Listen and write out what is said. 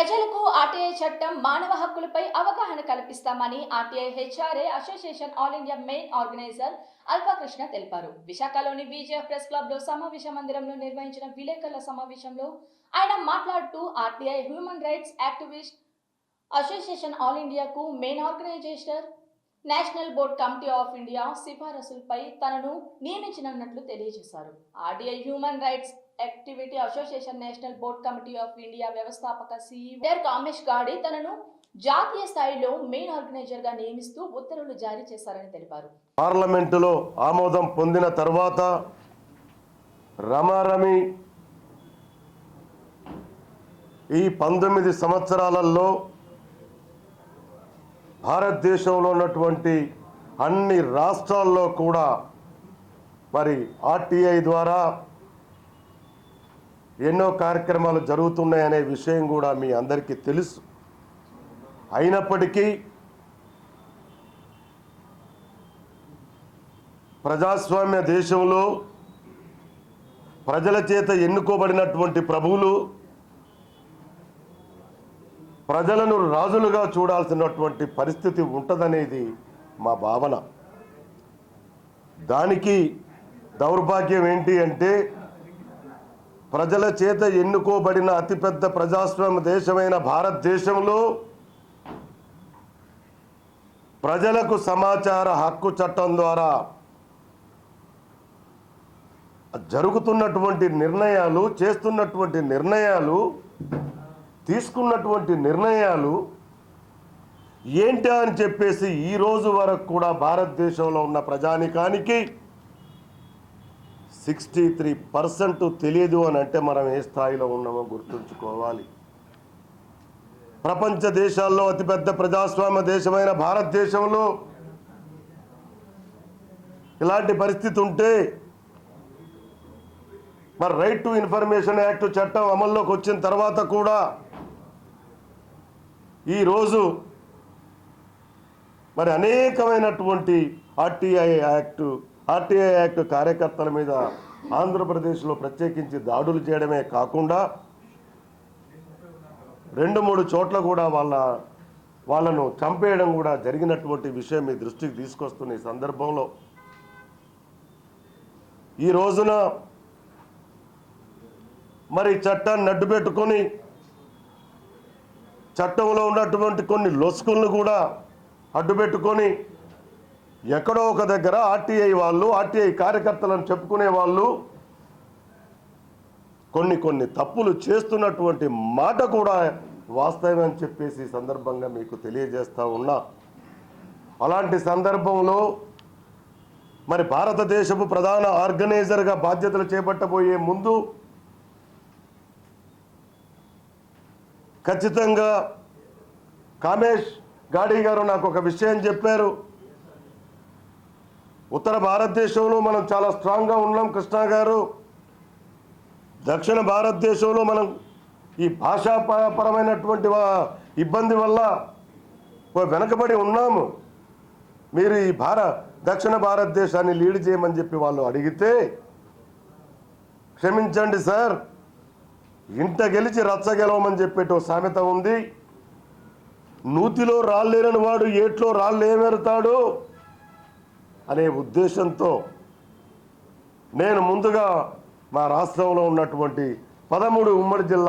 ప్రజలకు ఆర్టీఐ చట్టం మానవ హక్కులపై అవగాహన కల్పిస్తామని RTI HRA association all India main organizer Alva Krishna తెలిపారు. విశాఖలోని విజేఎఫ్ ప్రెస్ క్లబ్ లో సమావేశ మందిరంలో నిర్వహించిన విలేకరుల సమావేశంలో ఆయన మాట్లాడుతూ RTI human rights activist association all ఇండియాకు main organiser national board committee of India సిఫారసులపై తనను నియమించనున్నట్లు తెలియజేశారు. RTI human rights activity association national board committee of India వ్యవస్థాపక సీఈఓ కామేష్ గాడి తనను జాతీయ స్థాయిలో మెయిన్ ఆర్గనైజర్ గా నియమిస్తూ ఉత్తర్వులు జారీ చేశారని తెలిపారు. పార్లమెంటులో ఆమోదం పొందిన తర్వాత రమారమి ఈ 19 సంవత్సరాలలో భారతదేశంలో ఉన్నటువంటి అన్ని రాష్ట్రాల్లో కూడా మరి ఆర్టీఐ ద్వారా ఎన్నో కార్యక్రమాలు జరుగుతున్నాయనే విషయం కూడా మీ అందరికీ తెలుసు. అయినప్పటికీ ప్రజాస్వామ్య దేశంలో ప్రజల చేత ఎన్నుకోబడినటువంటి ప్రభువులు ప్రజలను రాజులుగా చూడాల్సినటువంటి పరిస్థితి ఉంటుందనేది మా భావన. దానికి దౌర్భాగ్యం ఏంటి అంటే ప్రజల చేత ఎన్నుకోబడిన అతిపెద్ద ప్రజాస్వామ్య దేశమైన భారతదేశంలో ప్రజలకు సమాచార హక్కు చట్టం ద్వారా జరుగుతున్నటువంటి నిర్ణయాలు, చేస్తున్నటువంటి నిర్ణయాలు, తీసుకున్నటువంటి నిర్ణయాలు ఏంటా అని చెప్పేసి ఈ రోజు వరకు కూడా భారతదేశంలో ఉన్న ప్రజానికానికి 63% తెలియదు అని అంటే మనం ఏ స్థాయిలో ఉన్నామో గుర్తుంచుకోవాలి. ప్రపంచ దేశాల్లో అతిపెద్ద ప్రజాస్వామ్య దేశమైన భారతదేశంలో ఇలాంటి పరిస్థితి ఉంటే మరి రైట్ టు ఇన్ఫర్మేషన్ యాక్ట్ చట్టం అమల్లోకి వచ్చిన తర్వాత కూడా ఈరోజు మరి అనేకమైనటువంటి ఆర్టీఐ యాక్ట్ కార్యకర్తల మీద ఆంధ్రప్రదేశ్లో ప్రత్యేకించి దాడులు చేయడమే కాకుండా 2-3 చోట్ల కూడా వాళ్ళను చంపేయడం కూడా జరిగినటువంటి విషయం మీ దృష్టికి తీసుకొస్తున్న ఈ సందర్భంలో ఈ రోజున మరి చట్టాన్ని అడ్డు పెట్టుకొని చట్టంలో ఉన్నటువంటి కొన్ని లొసుకులను కూడా అడ్డుపెట్టుకొని ఎక్కడో ఒక దగ్గర ఆర్టీఐ కార్యకర్తలను చెప్పుకునే వాళ్ళు కొన్ని తప్పులు చేస్తున్నటువంటి మాట కూడా వాస్తవం అని చెప్పేసి సందర్భంగా మీకు తెలియజేస్తా ఉన్నా. అలాంటి సందర్భంలో మరి భారతదేశపు ప్రధాన ఆర్గనైజర్గా బాధ్యతలు చేపట్టబోయే ముందు ఖచ్చితంగా కామేష్ గాడి గారు నాకు ఒక విషయం చెప్పారు. ఉత్తర భారతదేశంలో మనం చాలా స్ట్రాంగ్గా ఉన్నాం కృష్ణ గారు, దక్షిణ భారతదేశంలో మనం ఈ భాషాపరమైనటువంటి ఇబ్బంది వల్ల వెనకబడి ఉన్నాము. మీరు ఈ దక్షిణ భారతదేశాన్ని లీడ్ చేయమని చెప్పి వాళ్ళు అడిగితే, క్షమించండి సార్, ఇంట గెలిచి రచ్చ గెలవమని చెప్పేటో సామెత ఉంది. నూతిలో రాళ్ళేరని వాడు ఏట్లో రాళ్ళు ఏమెరుతాడు అనే ఉద్దేశంతో నేను ముందుగా మా రాష్ట్రంలో ఉన్నటువంటి 13 ఉమ్మడి జిల్లా